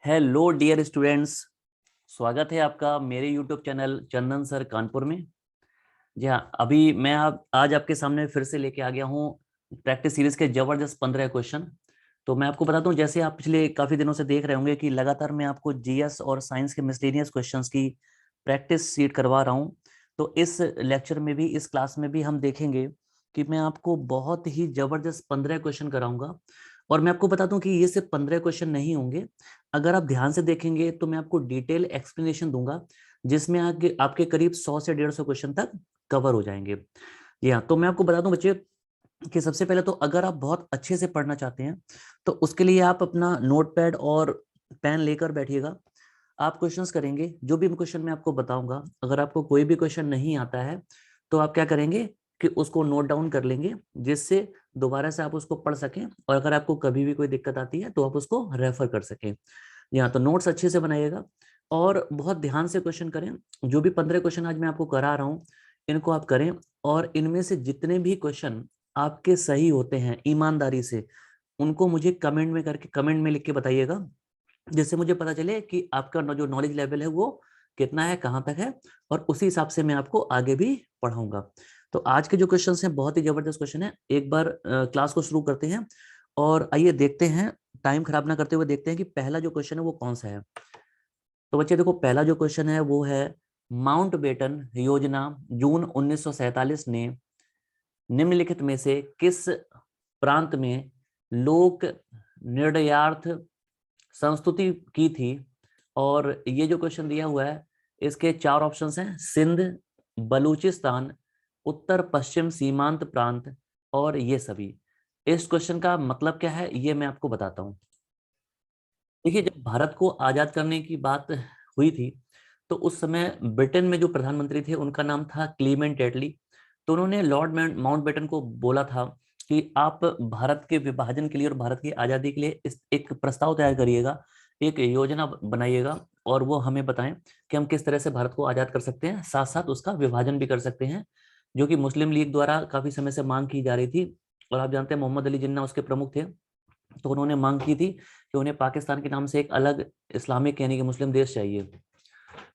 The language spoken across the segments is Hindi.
हेलो डियर स्टूडेंट्स, स्वागत है आपका मेरे यूट्यूब चैनल चंदन सर कानपुर में। जी हाँ, अभी मैं आज आपके सामने फिर से लेके आ गया हूँ प्रैक्टिस सीरीज के जबरदस्त 15 क्वेश्चन। तो मैं आपको बताता हूँ, जैसे आप पिछले काफी दिनों से देख रहे होंगे कि लगातार मैं आपको जीएस और साइंस के मिसलेनियस क्वेश्चंस की प्रैक्टिस सीट करवा रहा हूँ। तो इस लेक्चर में भी, इस क्लास में भी हम देखेंगे कि मैं आपको बहुत ही जबरदस्त 15 क्वेश्चन कराऊंगा। और मैं आपको बता दूं कि ये सिर्फ 15 क्वेश्चन नहीं होंगे। अगर आप ध्यान से देखेंगे तो मैं आपको डिटेल एक्सप्लेनेशन दूंगा, जिसमें आगे आपके करीब 100 से 150 क्वेश्चन तक कवर हो जाएंगे। जी हाँ, तो मैं आपको बता दूं बच्चे कि सबसे पहले तो अगर आप बहुत अच्छे से पढ़ना चाहते हैं तो उसके लिए आप अपना नोटपैड और पेन लेकर बैठिएगा। आप क्वेश्चंस करेंगे, जो भी क्वेश्चन मैं आपको बताऊंगा। अगर आपको कोई भी क्वेश्चन नहीं आता है तो आप क्या करेंगे कि उसको नोट डाउन कर लेंगे, जिससे दोबारा से आप उसको पढ़ सकें, और अगर आपको कभी भी कोई दिक्कत आती है तो आप उसको रेफर कर सकें। यहाँ तो नोट्स अच्छे से बनाइएगा और बहुत ध्यान से क्वेश्चन करें। जो भी 15 क्वेश्चन आज मैं आपको करा रहा हूँ, इनको आप करें, और इनमें से जितने भी क्वेश्चन आपके सही होते हैं ईमानदारी से, उनको मुझे कमेंट में लिख के बताइएगा, जिससे मुझे पता चले कि आपका जो नॉलेज लेवल है वो कितना है, कहाँ तक है, और उसी हिसाब से मैं आपको आगे भी पढ़ाऊंगा। तो आज के जो क्वेश्चन हैं बहुत ही जबरदस्त क्वेश्चन है। एक बार क्लास को शुरू करते हैं और आइए देखते हैं, टाइम खराब ना करते हुए देखते हैं कि पहला जो क्वेश्चन है वो कौन सा है। तो बच्चे देखो, पहला जो क्वेश्चन है वो है, माउंट बेटन योजना जून 1947 ने निम्नलिखित में से किस प्रांत में लोक निर्णयार्थ संस्तुति की थी। और ये जो क्वेश्चन दिया हुआ है, इसके चार ऑप्शंस हैं: सिंध, बलूचिस्तान, उत्तर पश्चिम सीमांत प्रांत, और ये सभी। इस क्वेश्चन का मतलब क्या है ये मैं आपको बताता हूँ। देखिए, जब भारत को आजाद करने की बात हुई थी तो उस समय ब्रिटेन में जो प्रधानमंत्री थे उनका नाम था क्लीमेंट एटली। तो उन्होंने लॉर्ड माउंटबेटन को बोला था कि आप भारत के विभाजन के लिए और भारत की आजादी के लिए एक प्रस्ताव तैयार करिएगा, एक योजना बनाइएगा, और वो हमें बताएं कि हम किस तरह से भारत को आजाद कर सकते हैं, साथ साथ उसका विभाजन भी कर सकते हैं, जो कि मुस्लिम लीग द्वारा काफी समय से मांग की जा रही थी। और आप जानते हैं मोहम्मद अली जिन्ना उसके प्रमुख थे। तो उन्होंने मांग की थी कि उन्हें पाकिस्तान के नाम से एक अलग इस्लामिक यानी कि मुस्लिम देश चाहिए।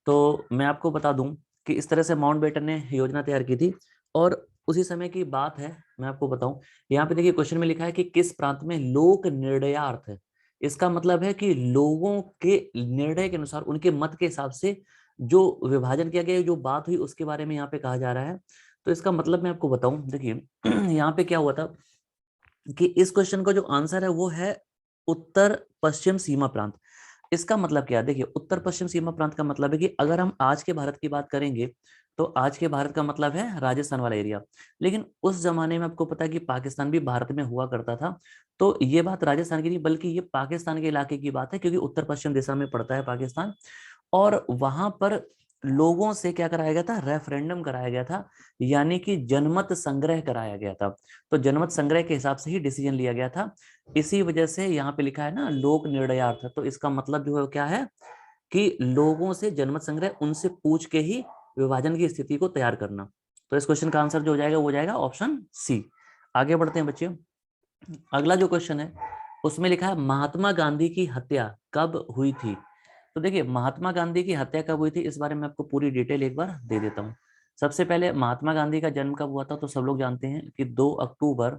तो मैं आपको बता दूं कि इस तरह से माउंटबेटन ने योजना तैयार की थी। और उसी समय की बात है, मैं आपको बताऊं, यहाँ पे देखिए क्वेश्चन में लिखा है कि किस प्रांत में लोक निर्णयार्थ है। इसका मतलब है कि लोगों के निर्णय के अनुसार, उनके मत के हिसाब से जो विभाजन किया गया, जो बात हुई, उसके बारे में यहाँ पे कहा जा रहा है। तो इसका मतलब मैं आपको बताऊं, देखिए यहाँ पे क्या हुआ था कि इस क्वेश्चन का जो आंसर है वो है उत्तर पश्चिम सीमा प्रांत। इसका मतलब क्या है, देखिए उत्तर पश्चिम सीमा प्रांत का मतलब है कि अगर हम आज के भारत की बात करेंगे तो आज के भारत का मतलब है राजस्थान वाला एरिया। लेकिन उस जमाने में आपको पता है कि पाकिस्तान भी भारत में हुआ करता था। तो ये बात राजस्थान की नहीं बल्कि ये पाकिस्तान के इलाके की बात है, क्योंकि उत्तर पश्चिम दिशा में पड़ता है पाकिस्तान। और वहां पर लोगों से क्या कराया गया था, रेफरेंडम कराया गया था, यानी कि जनमत संग्रह कराया गया था। तो जनमत संग्रह के हिसाब से ही डिसीजन लिया गया था। इसी वजह से यहाँ पे लिखा है ना लोक निर्णयार्थ, तो इसका मतलब जो है क्या है कि लोगों से जनमत संग्रह, उनसे पूछ के ही विभाजन की स्थिति को तैयार करना। तो इस क्वेश्चन का आंसर जो हो जाएगा वो हो जाएगा ऑप्शन सी। आगे बढ़ते हैं बच्चे। अगला जो क्वेश्चन है उसमें लिखा है, महात्मा गांधी की हत्या कब हुई थी। तो देखिए, महात्मा गांधी की हत्या कब हुई थी इस बारे में आपको पूरी डिटेल एक बार दे देता हूँ। सबसे पहले महात्मा गांधी का जन्म कब हुआ था, तो सब लोग जानते हैं कि 2 अक्टूबर,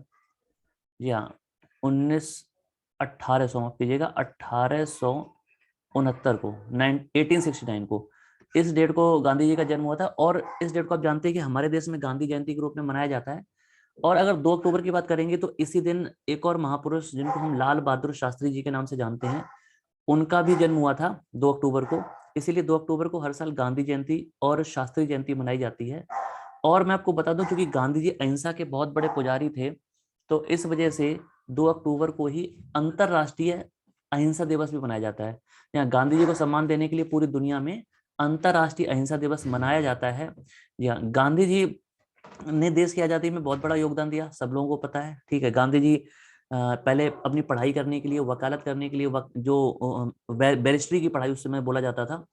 जी हाँ, 1869, माफ कीजिएगा, 1869 को, 1869 को, इस डेट को गांधी जी का जन्म हुआ था। और इस डेट को आप जानते हैं कि हमारे देश में गांधी जयंती के रूप में मनाया जाता है। और अगर 2 अक्टूबर की बात करेंगे तो इसी दिन एक और महापुरुष जिनको हम लाल बहादुर शास्त्री जी के नाम से जानते हैं, उनका भी जन्म हुआ था 2 अक्टूबर को। इसीलिए 2 अक्टूबर को हर साल गांधी जयंती और शास्त्री जयंती मनाई जाती है। और मैं आपको बता दूं, क्योंकि गांधी जी अहिंसा के बहुत बड़े पुजारी थे, तो इस वजह से 2 अक्टूबर को ही अंतरराष्ट्रीय अहिंसा दिवस भी मनाया जाता है। यहाँ गांधी जी को सम्मान देने के लिए पूरी दुनिया में अंतरराष्ट्रीय अहिंसा दिवस मनाया जाता है। यहाँ गांधी जी ने देश की आजादी में बहुत बड़ा योगदान दिया, सब लोगों को पता है। ठीक है, गांधी जी पहले अपनी पढ़ाई करने के लिए, वकालत करने के लिए, जो बैरिस्ट्री की पढ़ाई उस समय बोला जाता था,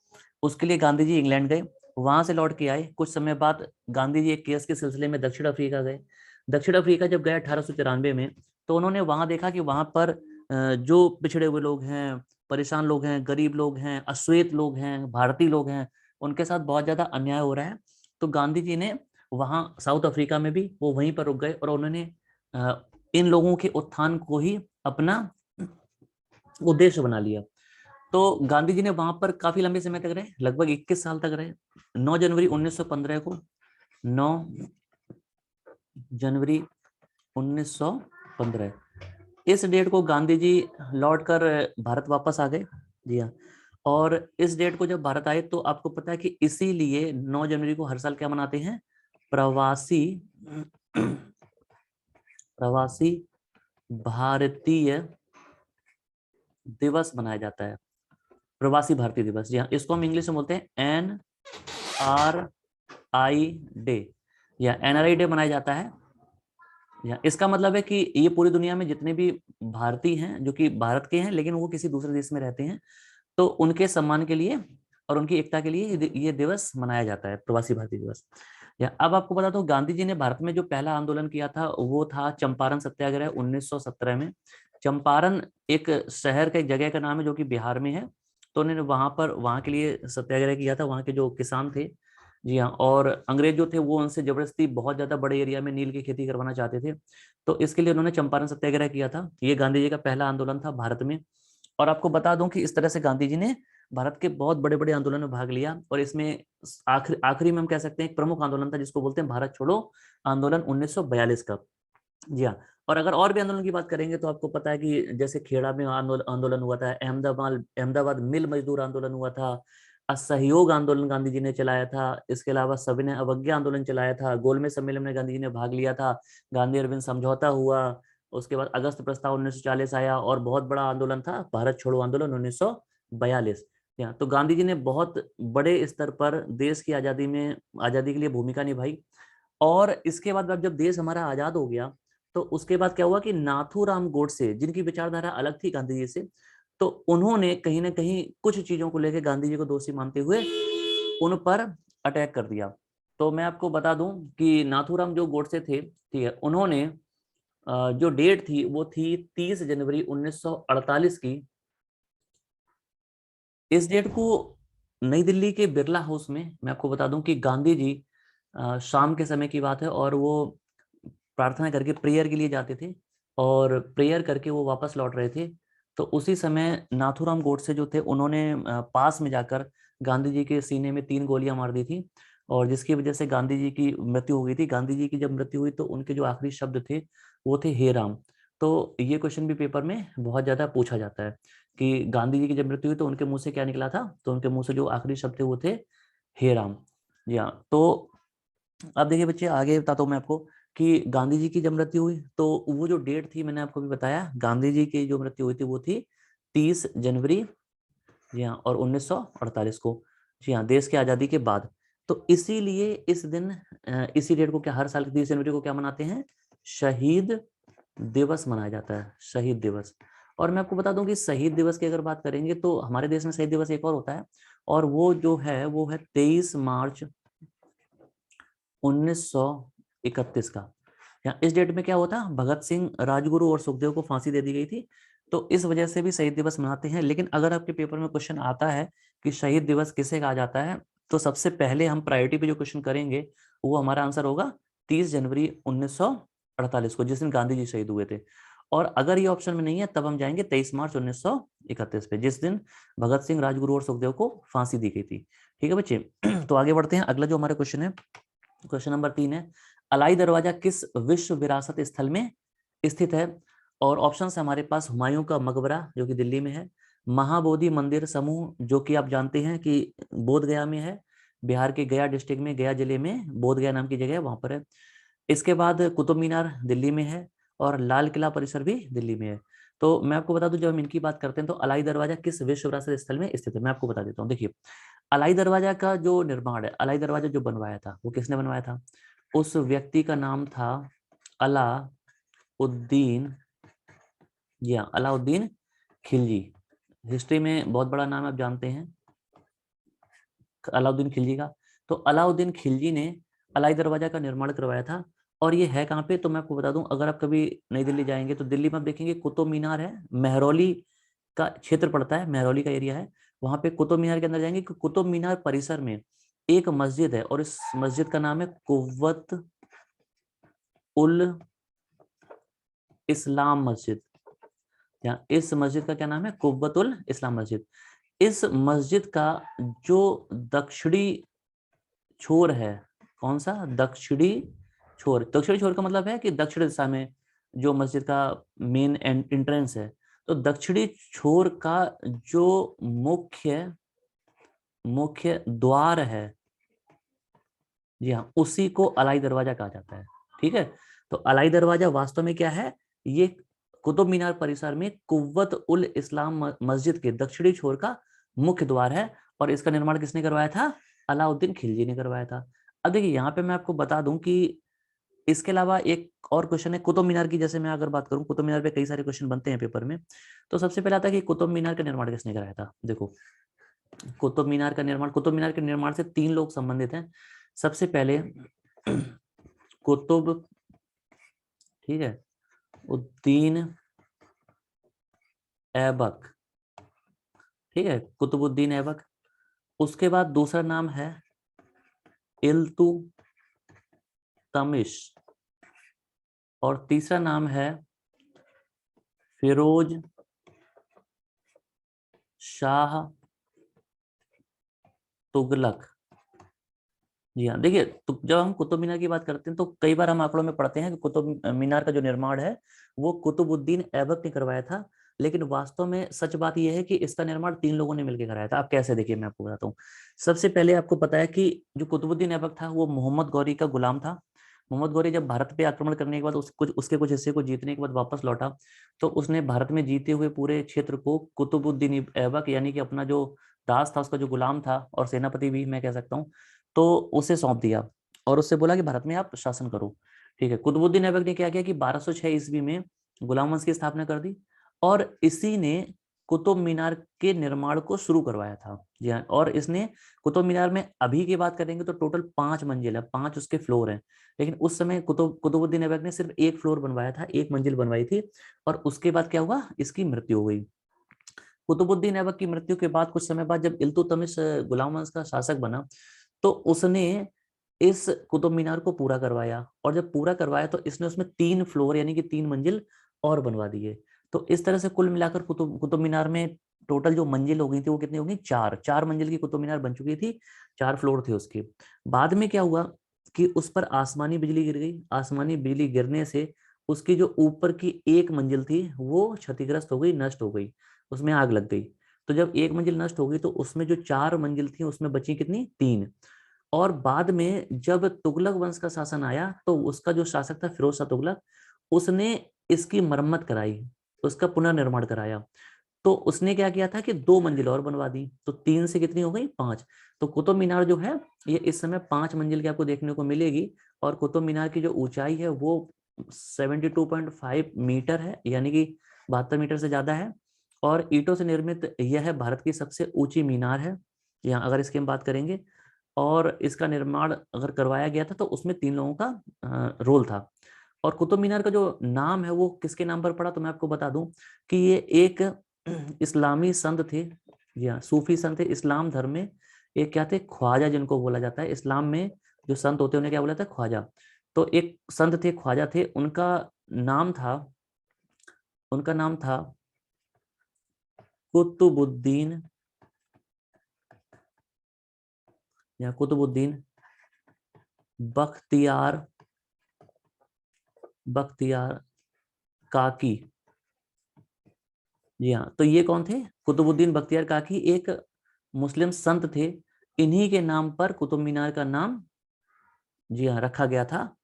उसके लिए गांधी जी इंग्लैंड गए। वहां से लौट के आए, कुछ समय बाद गांधी जी एक केस के सिलसिले में दक्षिण अफ्रीका गए। दक्षिण अफ्रीका जब गए 1894 में, तो उन्होंने वहां देखा कि वहां पर जो पिछड़े हुए लोग हैं, परेशान लोग हैं, गरीब लोग हैं, अश्वेत लोग हैं, भारतीय लोग हैं, उनके साथ बहुत ज्यादा अन्याय हो रहा है। तो गांधी जी ने वहां साउथ अफ्रीका में भी वो वहीं पर रुक गए और उन्होंने इन लोगों के उत्थान को ही अपना उद्देश्य बना लिया। तो गांधी जी ने वहां पर काफी लंबे समय तक रहे, लगभग 21 साल तक रहे। 9 जनवरी 1915 को 9 जनवरी 1915 इस डेट को गांधी जी लौटकर भारत वापस आ गए। जी हाँ। और इस डेट को जब भारत आए तो आपको पता है कि इसीलिए 9 जनवरी को हर साल क्या मनाते हैं, प्रवासी प्रवासी भारतीय दिवस मनाया जाता है। प्रवासी भारतीय दिवस, जी हाँ, इसको हम इंग्लिश में बोलते हैं NRI डे या NRI डे मनाया जाता है। या इसका मतलब है कि ये पूरी दुनिया में जितने भी भारतीय हैं जो कि भारत के हैं लेकिन वो किसी दूसरे देश में रहते हैं, तो उनके सम्मान के लिए और उनकी एकता के लिए ये दिवस मनाया जाता है, प्रवासी भारतीय दिवस। या अब आपको बता दो, गांधी जी ने भारत में जो पहला आंदोलन किया था वो था चंपारण सत्याग्रह 1917 में। चंपारण एक शहर का, एक जगह का नाम है जो कि बिहार में है। तो उन्होंने वहां के लिए सत्याग्रह किया था, वहां के जो किसान थे। जी हाँ। और अंग्रेज जो थे वो उनसे जबरदस्ती बहुत ज्यादा बड़े एरिया में नील की खेती करवाना चाहते थे। तो इसके लिए उन्होंने चंपारण सत्याग्रह किया था। ये गांधी जी का पहला आंदोलन था भारत में। और आपको बता दूं कि इस तरह से गांधी जी ने भारत के बहुत बड़े बड़े आंदोलन में भाग लिया। और इसमें आखिरी आखिरी में हम कह सकते हैं एक प्रमुख आंदोलन था जिसको बोलते हैं भारत छोड़ो आंदोलन 1942 का। जी हाँ। और अगर और भी आंदोलन की बात करेंगे तो आपको पता है कि जैसे खेड़ा में आंदोलन हुआ था, अहमदाबाद अहमदाबाद मिल मजदूर आंदोलन हुआ था, असहयोग आंदोलन गांधी जी ने चलाया था। इसके अलावा सविनय अवज्ञा आंदोलन चलाया था, गोलमेज सम्मेलन में गांधी जी ने भाग लिया था, गांधी अरविंद समझौता हुआ। उसके बाद अगस्त प्रस्ताव 1940 आया और बहुत बड़ा आंदोलन था भारत छोड़ो आंदोलन 1942। यहाँ तो गांधी जी ने बहुत बड़े स्तर पर देश की आजादी में, आजादी के लिए भूमिका निभाई। और इसके बाद जब देश हमारा आजाद हो गया तो उसके बाद क्या हुआ कि नाथूराम गोडसे, जिनकी विचारधारा अलग थी गांधी जी से, तो उन्होंने कहीं ना कहीं कुछ चीजों को लेकर गांधी जी को दोषी मानते हुए उन पर अटैक कर दिया। तो मैं आपको बता दूं कि नाथूराम जो गोडसे थे, ठीक है, उन्होंने जो डेट थी वो थी 30 जनवरी 1948 की। इस डेट को नई दिल्ली के बिरला हाउस में, मैं आपको बता दूं कि गांधी जी शाम के समय की बात है और वो प्रार्थना करके प्रेयर के लिए जाते थे और प्रेयर करके वो वापस लौट रहे थे। तो उसी समय नाथूराम गोडसे जो थे उन्होंने पास में जाकर गांधी जी के सीने में 3 गोलियां मार दी थी और जिसकी वजह से गांधी जी की मृत्यु हो गई थी। गांधी जी की जब मृत्यु हुई तो उनके जो आखिरी शब्द थे वो थे हे राम। तो ये क्वेश्चन भी पेपर में बहुत ज्यादा पूछा जाता है कि गांधी जी की जब मृत्यु हुई तो उनके मुंह से क्या निकला था। तो उनके मुंह से जो आखिरी शब्द थे वो थे हे राम। जी हाँ। तो अब देखिए बच्चे, आगे बताता हूँ मैं आपको कि गांधी जी की जब मृत्यु हुई तो वो जो डेट थी मैंने आपको भी बताया, गांधी जी की जो मृत्यु हुई थी वो थी 30 जनवरी, जी हाँ, और 1948 को, जी हाँ, देश की आजादी के बाद। तो इसीलिए इस दिन इसी डेट को क्या हर साल 30 जनवरी को क्या मनाते हैं, शहीद दिवस मनाया जाता है, शहीद दिवस। और मैं आपको बता दूं कि शहीद दिवस की अगर बात करेंगे तो हमारे देश में शहीद दिवस एक और होता है और वो जो है वो है 23 मार्च 1931 का। यहाँ इस डेट में क्या हुआ था, भगत सिंह, राजगुरु और सुखदेव को फांसी दे दी गई थी। तो इस वजह से भी शहीद दिवस मनाते हैं। लेकिन अगर आपके पेपर में क्वेश्चन आता है कि शहीद दिवस किसे कहा जाता है, तो सबसे पहले हम प्रायोरिटी पे जो क्वेश्चन करेंगे वो हमारा आंसर होगा 30 जनवरी 1948 को, जिस दिन गांधी जी शहीद हुए थे। और अगर ये ऑप्शन में नहीं है तब हम जाएंगे 23 मार्च 1931 पे, जिस दिन भगत सिंह, राजगुरु और सुखदेव को फांसी दी गई थी। ठीक है बच्चे। तो आगे बढ़ते हैं, अगला जो हमारा क्वेश्चन है, क्वेश्चन नंबर 3 है, अलाई दरवाजा किस विश्व विरासत स्थल में स्थित है। और ऑप्शन है हमारे पास, हुमायूं का मकबरा जो कि दिल्ली में है, महाबोधि मंदिर समूह जो कि आप जानते हैं कि बोध गया में है, बिहार के गया डिस्ट्रिक्ट में, गया जिले में बोध गया नाम की जगह है, वहां पर है। इसके बाद कुतुब मीनार दिल्ली में है और लाल किला परिसर भी दिल्ली में है। तो मैं आपको बता दूं, जब हम इनकी बात करते हैं तो अलाई दरवाजा किस विश्व विरासत स्थल में स्थित है, मैं आपको बता देता हूँ। देखिए, अलाई दरवाजा का जो निर्माण है, अलाई दरवाजा जो बनवाया था वो किसने बनवाया था, उस व्यक्ति का नाम था अलाउद्दीन, जी हाँ, अलाउद्दीन खिलजी। हिस्ट्री में बहुत बड़ा नाम आप जानते हैं अलाउद्दीन खिलजी का। तो अलाउद्दीन खिलजी ने अलाई दरवाजा का निर्माण करवाया था। और ये है कहाँ पे, तो मैं आपको बता दूं, अगर आप कभी नई दिल्ली जाएंगे तो दिल्ली में आप देखेंगे कुतुब मीनार है, मेहरौली का क्षेत्र पड़ता है, महरौली का एरिया है, वहां पे कुतुब मीनार के अंदर जाएंगे। कुतुब मीनार परिसर में एक मस्जिद है और इस मस्जिद का नाम है कुव्वत उल इस्लाम मस्जिद। या इस मस्जिद का क्या नाम है? कुव्वत उल इस्लाम मस्जिद। इस मस्जिद का जो दक्षिणी छोर है, कौन सा? दक्षिणी छोर। दक्षिणी छोर का मतलब है कि दक्षिण दिशा में जो मस्जिद का मेन एंट्रेंस है, तो दक्षिणी छोर का जो मुख्य मुख्य द्वार है, जी हाँ, उसी को अलाई दरवाजा कहा जाता है। ठीक है, तो अलाई दरवाजा वास्तव में क्या है? ये कुतुब मीनार परिसर में कुव्वत उल इस्लाम मस्जिद के दक्षिणी छोर का मुख्य द्वार है और इसका निर्माण किसने करवाया था? अलाउद्दीन खिलजी ने करवाया था। अब देखिए यहाँ पे मैं आपको बता दूं कि इसके अलावा एक और क्वेश्चन है कुतुब मीनार की। जैसे मैं अगर बात करूं, कुतुब मीनार पे कई सारे क्वेश्चन बनते हैं पेपर में। तो सबसे पहले आता है कि कुतुब मीनार का निर्माण किसने कराया था। देखो, कुतुब मीनार के निर्माण से 3 लोग संबंधित हैं। सबसे पहले कुतुब, ठीक है, उद्दीन ऐबक, ठीक है, कुतुबुद्दीन ऐबक। उसके बाद दूसरा नाम है इल्तुतमिश और तीसरा नाम है फिरोज शाह तुगलक। जी हाँ, देखिए, तो जब हम कुतुब मीनार की बात करते हैं तो कई बार हम आंकड़ों में पढ़ते हैं कि कुतुब मीनार का जो निर्माण है वो कुतुबुद्दीन ऐबक ने करवाया था, लेकिन वास्तव में सच बात यह है कि इसका निर्माण 3 लोगों ने मिलकर कराया था। आप कैसे? देखिए मैं आपको बताता हूँ। सबसे पहले आपको पता है कि जो कुतुबुद्दीन ऐबक था वो मोहम्मद गौरी का गुलाम था। मोहम्मद गौरी जब भारत पे आक्रमण करने के बाद उसके कुछ हिस्से को जीतने के बाद वापस लौटा, तो उसने भारत में जीते हुए पूरे क्षेत्र को कुतुबुद्दीन ऐबक, यानी कि अपना जो दास था, उसका जो गुलाम था और सेनापति भी मैं कह सकता हूँ, तो उसे सौंप दिया और उससे बोला कि भारत में आप शासन करो। ठीक है, कुतुबुद्दीन ऐबक ने क्या किया कि 1206 ईस्वी में गुलाम वंश की स्थापना कर दी और इसी ने कुतुब मीनार के निर्माण को शुरू करवाया था। जी हाँ, और इसने कुतुब मीनार में अभी की बात करेंगे तो टोटल 5 मंजिल है, 5 उसके फ्लोर हैं। लेकिन उस समय कुतुबुद्दीन ऐबक ने सिर्फ एक फ्लोर बनवाया था, एक मंजिल बनवाई थी और उसके बाद क्या हुआ? इसकी मृत्यु हो गई। कुतुबुद्दीन ऐबक की मृत्यु के बाद कुछ समय बाद जब इल्तुतमिश गुलाम वंश का शासक बना, तो उसने इस कुतुब मीनार को पूरा करवाया और जब पूरा करवाया तो इसने उसमें 3 फ्लोर यानी कि 3 मंजिल और बनवा दिए। तो इस तरह से कुल मिलाकर कुतुब मीनार में टोटल जो मंजिल हो गई थी वो कितनी हो गई? 4 मंजिल की कुतुब मीनार बन चुकी थी, 4 फ्लोर थे उसके। बाद में क्या हुआ कि उस पर आसमानी बिजली गिर गई। आसमानी बिजली गिरने से उसकी जो ऊपर की एक मंजिल थी वो क्षतिग्रस्त हो गई, नष्ट हो गई, उसमें आग लग गई। तो जब एक मंजिल नष्ट हो गई तो उसमें जो 4 मंजिल थी उसमें बची कितनी? 3। और बाद में जब तुगलक वंश का शासन आया तो उसका जो शासक था फिरोज शाह तुगलक, उसने इसकी मरम्मत कराई, उसका पुनर्निर्माण कराया। तो उसने क्या किया था कि 2 मंजिल और बनवा दी, तो 3 से कितनी हो गई? 5। तो कुतुब मीनार जो है ये इस समय 5 मंजिल की आपको देखने को मिलेगी और कुतुब मीनार की जो ऊंचाई है वो 72.5 मीटर है, यानी कि 72 मीटर से ज्यादा है। और ईंटों से निर्मित यह है भारत की सबसे ऊंची मीनार है, यहाँ अगर इसकी हम बात करेंगे। और इसका निर्माण अगर करवाया गया था तो उसमें 3 लोगों का रोल था। और कुतुब मीनार का जो नाम है वो किसके नाम पर पड़ा, तो मैं आपको बता दूं कि ये एक इस्लामी संत थे। जी हाँ, सूफी संत थे इस्लाम धर्म में। एक क्या थे? ख्वाजा, जिनको बोला जाता है इस्लाम में जो संत होते हैं उन्हें क्या बोला जाता है? ख्वाजा। तो एक संत थे, ख्वाजा थे, नाम था उनका नाम था कुतुबुद्दीन, या कुतुबुद्दीन बख्तियार बख्तियार काकी। जी हाँ, तो ये कौन थे? कुतुबुद्दीन बख्तियार काकी एक मुस्लिम संत थे। इन्हीं के नाम पर कुतुब मीनार का नाम, जी हाँ, रखा गया था।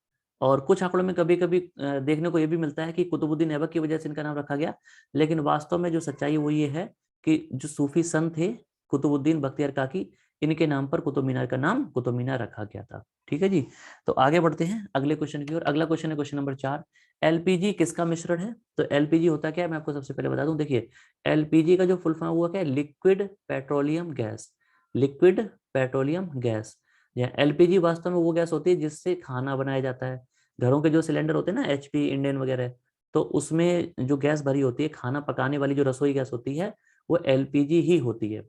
और कुछ आंकड़ों में कभी कभी देखने को यह भी मिलता है कि कुतुबुद्दीन ऐबक की वजह से इनका नाम रखा गया, लेकिन वास्तव में जो सच्चाई है वो ये है कि जो सूफी संत थे कुतुबुद्दीन बख्तियार काकी, इनके नाम पर कुतुब मीनार का नाम कुतुब मीनार रखा गया था। ठीक है जी, तो आगे बढ़ते हैं अगले क्वेश्चन की ओर। अगला क्वेश्चन है क्वेश्चन नंबर 4। एलपीजी किसका मिश्रण है? तो एलपीजी होता क्या है मैं आपको सबसे पहले बता दूं। देखिए, एलपीजी का जो फुल फॉर्म हुआ क्या है? Liquid petroleum gas. Liquid petroleum gas. LPG वास्तव में वो गैस होती है जिससे खाना बनाया जाता है। घरों के जो सिलेंडर होते हैं ना, एचपी, इंडेन वगैरह, तो उसमें जो गैस भरी होती है, खाना पकाने वाली जो रसोई गैस होती है, वो एलपीजी ही होती है।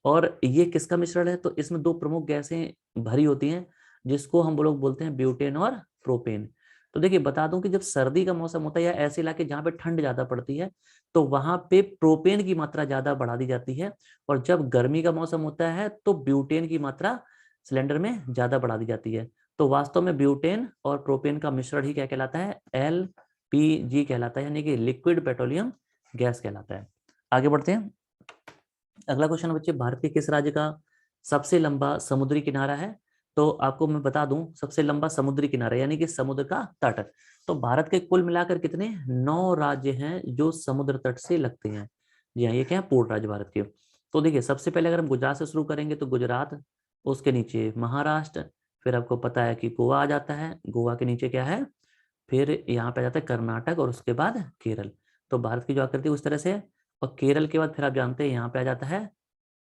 और ये किसका मिश्रण है? तो इसमें दो प्रमुख गैसें भरी होती हैं, जिसको हम लोग बोलते हैं ब्यूटेन और प्रोपेन। तो देखिए बता दूं कि जब सर्दी का मौसम होता है या ऐसे इलाके जहाँ पे ठंड ज्यादा पड़ती है, तो वहां पे प्रोपेन की मात्रा ज्यादा बढ़ा दी जाती है, और जब गर्मी का मौसम होता है तो ब्यूटेन की मात्रा सिलेंडर में ज्यादा बढ़ा दी जाती है। तो वास्तव में ब्यूटेन और प्रोपेन का मिश्रण ही क्या कहलाता है? एलपीजी कहलाता है, यानी कि लिक्विड पेट्रोलियम गैस कहलाता है। आगे बढ़ते हैं। अगला क्वेश्चन बच्चे, भारत के किस राज्य का सबसे लंबा समुद्री किनारा है? तो आपको मैं बता दूं, सबसे लंबा समुद्री किनारा यानी कि समुद्र का तट। तो भारत के कुल मिलाकर कितने 9 राज्य हैं जो समुद्र तट से लगते हैं। जी हाँ, ये क्या है? पूर्ण राज्य भारत के। तो देखिए सबसे पहले अगर हम गुजरात से शुरू करेंगे तो गुजरात, उसके नीचे महाराष्ट्र, फिर आपको पता है कि गोवा आ जाता है, गोवा के नीचे क्या है, फिर यहाँ पे आ जाता है कर्नाटक, और उसके बाद केरल। तो भारत की जो आकृति उस तरह से है। और केरल के बाद फिर आप जानते हैं यहाँ पे आ जाता है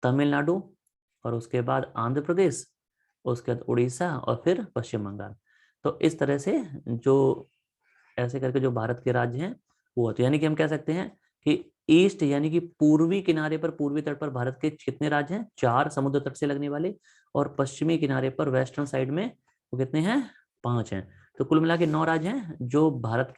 तमिलनाडु, और उसके बाद आंध्र प्रदेश, उसके बाद उड़ीसा, और फिर पश्चिम बंगाल। तो इस तरह से जो ऐसे करके जो भारत के राज्य हैं वो होते हैं, यानी कि हम कह सकते हैं कि ईस्ट यानी कि पूर्वी किनारे पर, पूर्वी तट पर भारत के कितने राज्य हैं? 4 समुद्र तट से लगने वाले। और पश्चिमी किनारे पर वेस्टर्न साइड में वो कितने हैं? 5 हैं। तो कुल मिला के 9 राज्य हैं जो भारत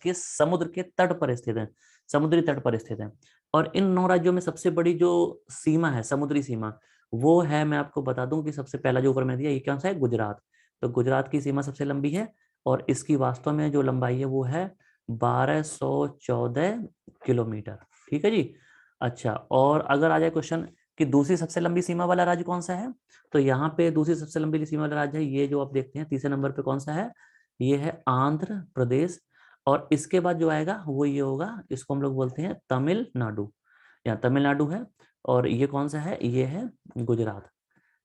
के समुद्र के तट पर स्थित हैं, समुद्री तट पर स्थित हैं। और इन 9 राज्यों में सबसे बड़ी जो सीमा है, समुद्री सीमा, वो है, मैं आपको बता दूं कि सबसे पहला जो ऊपर में दिया, ये कौन सा है? गुजरात। तो गुजरात की सीमा सबसे लंबी है, और इसकी वास्तव में जो लंबाई है वो है 1214 किलोमीटर। ठीक है जी। अच्छा, और अगर आ जाए क्वेश्चन कि दूसरी सबसे लंबी सीमा वाला राज्य कौन सा है, तो यहाँ पे दूसरी सबसे लंबी सीमा वाला राज्य है, ये जो आप देखते हैं तीसरे नंबर पे कौन सा है? ये है आंध्र प्रदेश। और इसके बाद जो आएगा वो ये होगा, इसको हम लोग बोलते हैं तमिलनाडु, यहाँ तमिलनाडु है। और ये कौन सा है? ये है गुजरात।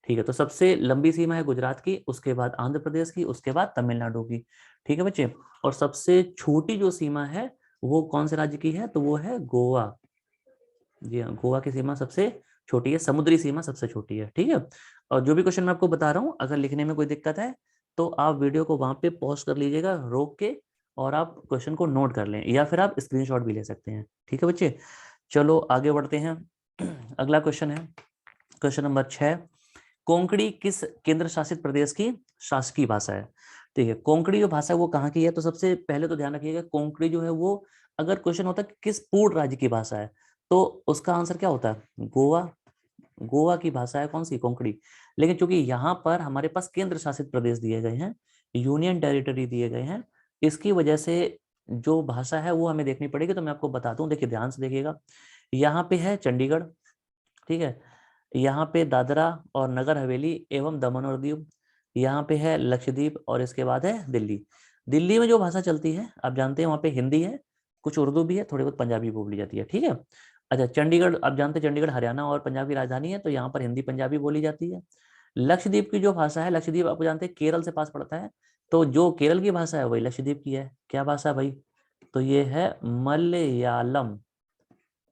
ठीक है, तो सबसे लंबी सीमा है गुजरात की, उसके बाद आंध्र प्रदेश की, उसके बाद तमिलनाडु की। ठीक है बच्चे। और सबसे छोटी जो सीमा है वो कौन से राज्य की है? तो वो है गोवा। जी हाँ, गोवा की सीमा सबसे छोटी है, समुद्री सीमा सबसे छोटी है। ठीक है। और जो भी क्वेश्चन मैं आपको बता रहा हूँ, अगर लिखने में कोई दिक्कत है तो आप वीडियो को वहां पे पॉज कर लीजिएगा, रोक के, और आप क्वेश्चन को नोट कर लें, या फिर आप स्क्रीनशॉट भी ले सकते हैं। ठीक है बच्चे, चलो आगे बढ़ते हैं। अगला क्वेश्चन है क्वेश्चन नंबर 6। कोंकणी किस केंद्र शासित प्रदेश की शासकीय भाषा है? ठीक है, कोंकणी जो भाषा है वो कहाँ की है? तो सबसे पहले तो ध्यान रखिएगा, कोंकणी जो है वो, अगर क्वेश्चन होता है कि किस पूर्ण राज्य की भाषा है, तो उसका आंसर क्या होता है? गोवा। गोवा की भाषा है कौन सी? कोंकणी। लेकिन चूंकि यहाँ पर हमारे पास केंद्र शासित प्रदेश दिए गए हैं, यूनियन टेरिटरी दिए गए हैं, इसकी वजह से जो भाषा है वो हमें देखनी पड़ेगी। तो मैं आपको बताता हूँ, देखिए ध्यान से देखिएगा। यहाँ पे है चंडीगढ़, ठीक है, यहाँ पे दादरा और नगर हवेली एवं दमन और दीव, यहाँ पे है लक्षद्वीप, और इसके बाद है दिल्ली। दिल्ली में जो भाषा चलती है आप जानते हैं, वहाँ पे हिंदी है, कुछ उर्दू भी है, थोड़ी बहुत पंजाबी बोली जाती है। ठीक है। अच्छा, चंडीगढ़ आप जानते हैं, चंडीगढ़ हरियाणा और पंजाब की राजधानी है, तो यहाँ पर हिंदी पंजाबी बोली जाती है। लक्षद्वीप की जो भाषा है, लक्षद्वीप आप जानते हैं केरल से पास पड़ता है, तो जो केरल की भाषा है वही लक्षद्वीप की है। क्या भाषा है भाई? तो ये है मलयालम,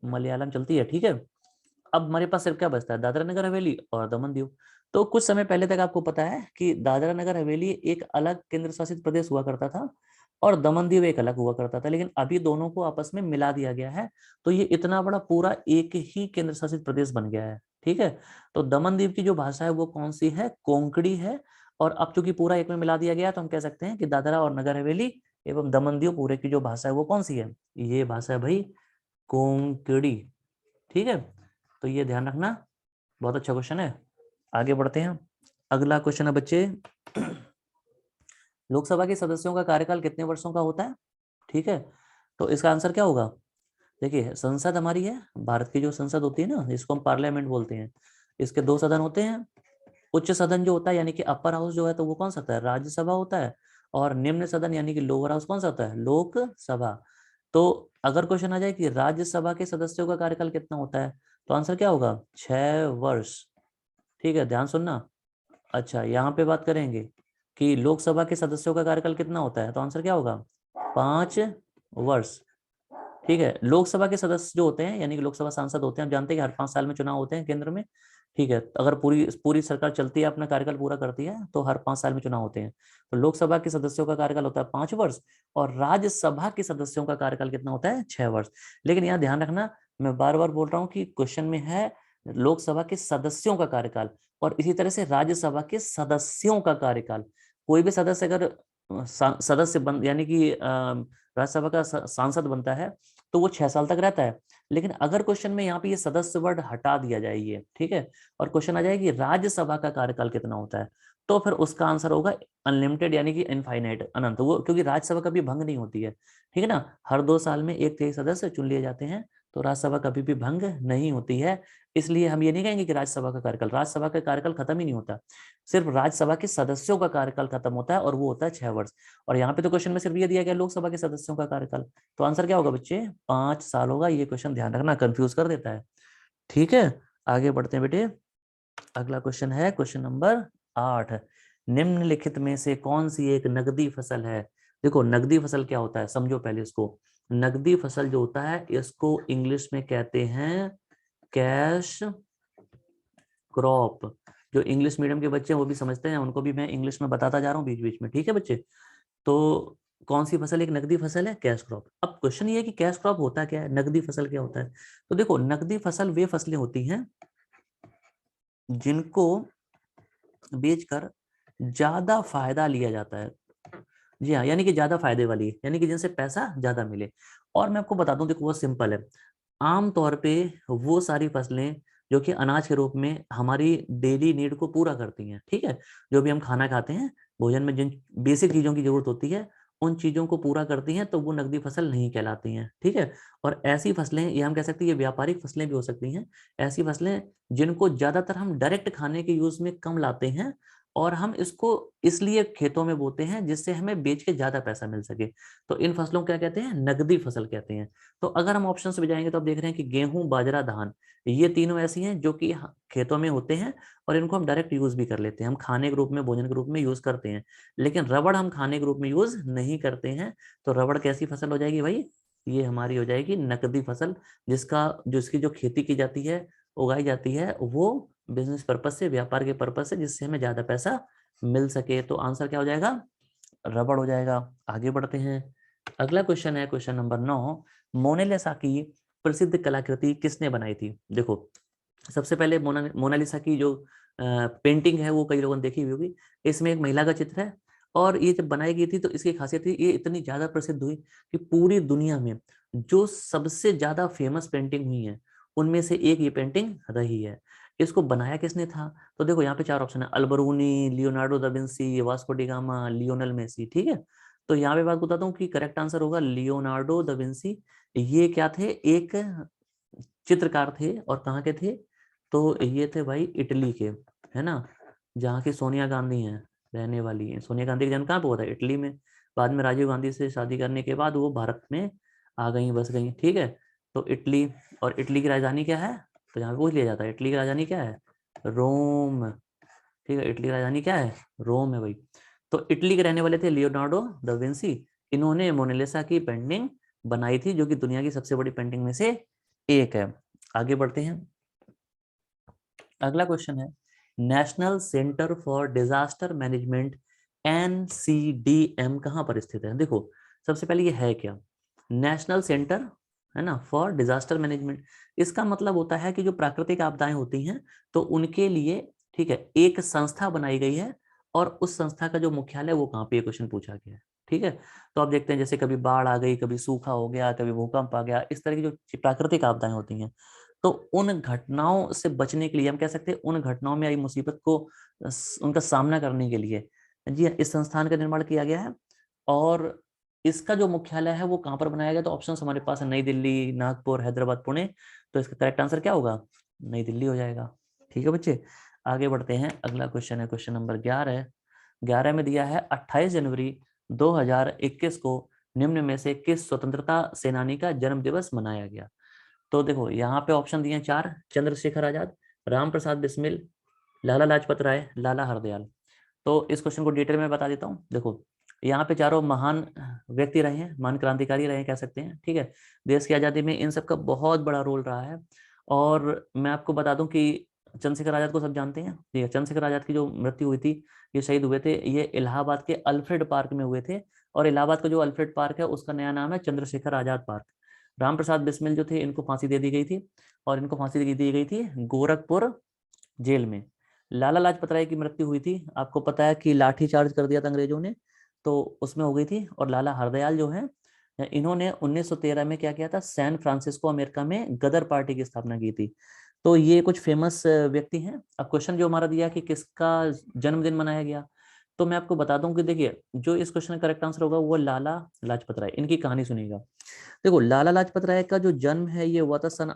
मलयालम चलती है। ठीक है। अब हमारे पास सिर्फ क्या बचता है? दादरा नगर हवेली और दमन दीव। तो कुछ समय पहले तक आपको पता है कि दादरा नगर हवेली एक अलग केंद्र शासित प्रदेश हुआ करता था, और दमन दीव एक अलग हुआ करता था, लेकिन अभी दोनों को आपस में मिला दिया गया है। तो ये इतना बड़ा पूरा एक ही केंद्र शासित प्रदेश बन गया है। ठीक है। तो दमन दीव की जो भाषा है वो कौन सी है? कोंकणी है। और अब चूंकि पूरा एक में मिला दिया गया, तो हम कह सकते हैं कि दादरा और नगर हवेली एवं दमन दीव पूरे की जो भाषा है वो कौन सी है? ये भाषा है भाई कोंकणी। ठीक है, तो ये ध्यान रखना, बहुत अच्छा क्वेश्चन है। आगे बढ़ते हैं। अगला क्वेश्चन है बच्चे, लोकसभा के सदस्यों का कार्यकाल कितने वर्षों का होता है? ठीक है, तो इसका आंसर क्या होगा? देखिए संसद हमारी है, भारत की जो संसद होती है ना, जिसको हम पार्लियामेंट बोलते हैं, इसके 2 सदन होते हैं। उच्च सदन जो होता है यानी कि अपर हाउस जो है, तो वो कौन सा होता है? राज्यसभा होता है। और निम्न सदन यानी कि लोअर हाउस कौन सा होता है? लोकसभा। तो अगर क्वेश्चन आ जाए कि राज्यसभा के सदस्यों का कार्यकाल कितना होता है, तो आंसर क्या होगा? 6 वर्ष। ठीक है, ध्यान सुनना। अच्छा, यहाँ पे बात करेंगे कि लोकसभा के सदस्यों का कार्यकाल कितना होता है, तो आंसर क्या होगा? 5 वर्ष। ठीक है, लोकसभा के सदस्य जो होते हैं यानी कि लोकसभा सांसद होते हैं, आप जानते हैं कि हर 5 साल में चुनाव होते हैं केंद्र में, ठीक है, अगर पूरी पूरी सरकार चलती है, अपना कार्यकाल पूरा करती है, तो हर 5 साल में चुनाव होते हैं। तो लोकसभा के सदस्यों का कार्यकाल होता है 5 वर्ष, और राज्यसभा के सदस्यों का कार्यकाल कितना होता है? 6 वर्ष। लेकिन यहाँ ध्यान रखना, मैं बार बार बोल रहा हूँ कि क्वेश्चन में है लोकसभा के सदस्यों का कार्यकाल, और इसी तरह से राज्यसभा के सदस्यों का कार्यकाल। कोई भी सदस्य अगर सदस्य बन यानी कि राज्यसभा का सांसद बनता है, तो वो 6 साल तक रहता है। लेकिन अगर क्वेश्चन में यहाँ पे ये सदस्य वर्ड हटा दिया जाए ये, ठीक है, और क्वेश्चन आ जाए कि राज्यसभा का कार्यकाल कितना होता है, तो फिर उसका आंसर होगा अनलिमिटेड, यानी कि इनफाइनाइट, अनंत। वो क्योंकि राज्यसभा कभी भंग नहीं होती है, ठीक है ना, हर 2 साल में 1 सदस्य चुन लिए जाते हैं, तो राज्यसभा कभी भी भंग नहीं होती है। इसलिए हम ये नहीं कहेंगे कि राज्यसभा का कार्यकाल खत्म ही नहीं होता, सिर्फ राज्यसभा के सदस्यों का कार्यकाल खत्म होता है, और वो होता है 6 वर्ष। और यहाँ पे तो क्वेश्चन में सिर्फ ये दिया गया लोकसभा के सदस्यों का कार्यकाल, तो आंसर क्या होगा बच्चे? 5 साल होगा। ये क्वेश्चन ध्यान रखना, कंफ्यूज कर देता है। ठीक है, आगे बढ़ते हैं बेटे। अगला क्वेश्चन है क्वेश्चन नंबर 8। निम्नलिखित में से कौन सी एक नकदी फसल है? देखो, नकदी फसल क्या होता है समझो पहले इसको। नकदी फसल जो होता है, इसको इंग्लिश में कहते हैं कैश क्रॉप। जो इंग्लिश मीडियम के बच्चे हैं वो भी समझते हैं, उनको भी मैं इंग्लिश में बताता जा रहा हूँ बीच बीच में, ठीक है बच्चे। तो कौन सी फसल एक नकदी फसल है? Cash crop. अब क्वेश्चन ये है कि कैश क्रॉप होता क्या है, नकदी फसल क्या होता है? तो देखो, नकदी फसल वे फसलें होती हैं जिनको बेचकर ज्यादा फायदा लिया जाता है। जी हाँ, यानी कि ज्यादा फायदे वाली, यानी कि जिनसे पैसा ज्यादा मिले। और मैं आपको बता दूं, देखो वो सिंपल है। आम तौर पे वो सारी फसलें जो कि अनाज के रूप में हमारी डेली नीड को पूरा करती हैं, ठीक है, जो भी हम खाना खाते हैं, भोजन में जिन बेसिक चीजों की जरूरत होती है, उन चीजों को पूरा करती हैं, तो वो नकदी फसल नहीं कहलाती हैं, ठीक है। और ऐसी फसलें, ये हम कह सकते हैं ये व्यापारिक फसलें भी हो सकती हैं, ऐसी फसलें जिनको ज्यादातर हम डायरेक्ट खाने के यूज में कम लाते हैं, और हम इसको इसलिए खेतों में बोते हैं जिससे हमें बेच के ज्यादा पैसा मिल सके, तो इन फसलों को क्या कहते हैं? नकदी फसल कहते हैं। तो अगर हम ऑप्शन में जाएंगे तो आप देख रहे हैं कि गेहूं, बाजरा, धान, ये तीनों ऐसी हैं जो कि खेतों में होते हैं, और इनको हम डायरेक्ट यूज भी कर लेते हैं, हम खाने के रूप में, भोजन के रूप में यूज करते हैं। लेकिन रबड़ हम खाने के रूप में यूज नहीं करते हैं। तो रबड़ कैसी फसल हो जाएगी भाई? ये हमारी हो जाएगी नकदी फसल, जिसकी जो खेती की जाती है, उगाई जाती है, वो बिजनेस पर्पज से, व्यापार के पर्पज से, जिससे हमें ज्यादा पैसा मिल सके। तो आंसर क्या हो जाएगा? रबड़ हो जाएगा। आगे बढ़ते हैं। अगला क्वेश्चन है क्वेश्चन नंबर 9। मोनालिसा की प्रसिद्ध कलाकृति किसने बनाई थी? देखो, सबसे पहले मोनालिसा की जो पेंटिंग है वो कई लोगों ने देखी हुई होगी। इसमें एक महिला का चित्र है, और ये जब बनाई गई थी तो इसकी खासियत थी, ये इतनी ज्यादा प्रसिद्ध हुई कि पूरी दुनिया में जो सबसे ज्यादा फेमस पेंटिंग हुई है, उनमें से एक ये पेंटिंग रही है। इसको बनाया किसने था? तो देखो, यहाँ पे 4 ऑप्शन है: Alberuni, Leonardo da Vinci, Vasco da Gama, Lionel Messi, ठीक है। तो यहाँ पे बात बताता हूँ कि करेक्ट आंसर होगा लियोनार्डो दा विंसी। ये क्या थे? एक चित्रकार थे, और कहाँ के थे? तो ये थे भाई इटली के, है ना, जहाँ की सोनिया गांधी हैं, रहने वाली हैं। सोनिया गांधी का जन्म कहाँ पे हुआ था? इटली में। बाद में राजीव गांधी से शादी करने के बाद वो भारत में आ गई, बस गई, ठीक है। तो इटली, और इटली की राजधानी क्या है? तो यहाँ पे पूछ लिया जाता है, इटली की राजधानी क्या है? रोम। ठीक है, इटली की राजधानी क्या है? रोम है भाई। तो इटली के रहने वाले थे लियोनार्डो दा विंसी। इन्होंने मोनालिसा की पेंटिंग बनाई थी, जो कि दुनिया की सबसे बड़ी पेंटिंग में से एक है। आगे बढ़ते हैं। अगला क्वेश्चन है, national centre for disaster management NCDM कहाँ पर स्थित है? देखो, सबसे पहले ये है क्या? नेशनल सेंटर, है ना, फॉर डिजास्टर मैनेजमेंट। इसका मतलब होता है कि जो प्राकृतिक आपदाएं होती हैं, तो उनके लिए, ठीक है, एक संस्था बनाई गई है, और उस संस्था का जो मुख्यालय वो कहाँ पे, ये क्वेश्चन पूछा गया है, ठीक है। तो आप देखते हैं, जैसे कभी बाढ़ आ गई, कभी सूखा हो गया, कभी भूकंप आ गया, इस तरह की जो प्राकृतिक आपदाएं होती हैं, तो उन घटनाओं से बचने के लिए, हम कह सकते हैं उन घटनाओं में आई मुसीबत को, उनका सामना करने के लिए, जी हाँ, इस संस्थान का निर्माण किया गया है। और इसका जो मुख्यालय है वो कहाँ पर बनाया गया? तो ऑप्शन हमारे पास है: नई दिल्ली, नागपुर, हैदराबाद, पुणे। तो इसका करेक्ट आंसर क्या होगा? नई दिल्ली हो जाएगा। ठीक है बच्चे, आगे बढ़ते हैं। अगला क्वेश्चन है क्वेश्चन नंबर 11। 11 में दिया है 28 जनवरी 2021 को निम्न में से किस स्वतंत्रता सेनानी का जन्म दिवस मनाया गया? तो देखो, यहाँ पे ऑप्शन दिए हैं 4: चंद्रशेखर आजाद, राम प्रसाद बिस्मिल, लाला लाजपत राय, लाला हरदयाल। तो इस क्वेश्चन को डिटेल में बता देता हूँ। देखो, यहाँ पे चारों महान व्यक्ति रहे हैं, महान क्रांतिकारी रहे हैं, कह सकते हैं, ठीक है। देश की आज़ादी में इन सब का बहुत बड़ा रोल रहा है। और मैं आपको बता दूं कि चंद्रशेखर आजाद को सब जानते हैं, ठीक है। चंद्रशेखर आजाद की जो मृत्यु हुई थी, ये शहीद हुए थे, ये इलाहाबाद के अल्फ्रेड पार्क में हुए थे। और इलाहाबाद का जो अल्फ्रेड पार्क है उसका नया नाम है चंद्रशेखर आजाद पार्क। राम प्रसाद बिस्मिल जो थे, इनको फांसी दे दी गई थी, और इनको फांसी दी गई थी गोरखपुर जेल में। लाला लाजपत राय की मृत्यु हुई थी, आपको पता है कि लाठी चार्ज कर दिया था अंग्रेजों ने, तो उसमें हो गई थी। और लाला हरदयाल जो है, इन्होंने 1913 में क्या किया था, सैन फ्रांसिस्को अमेरिका में गदर पार्टी की स्थापना की थी। तो ये कुछ फेमस व्यक्ति हैं। अब क्वेश्चन जो हमारा दिया कि किसका जन्मदिन मनाया गया, तो मैं आपको बता दूं कि देखिए, जो इस क्वेश्चन का करेक्ट आंसर होगा वो लाला लाजपत राय। इनकी कहानी सुनिएगा। देखो, लाला लाजपत राय का जो जन्म है ये हुआ था सन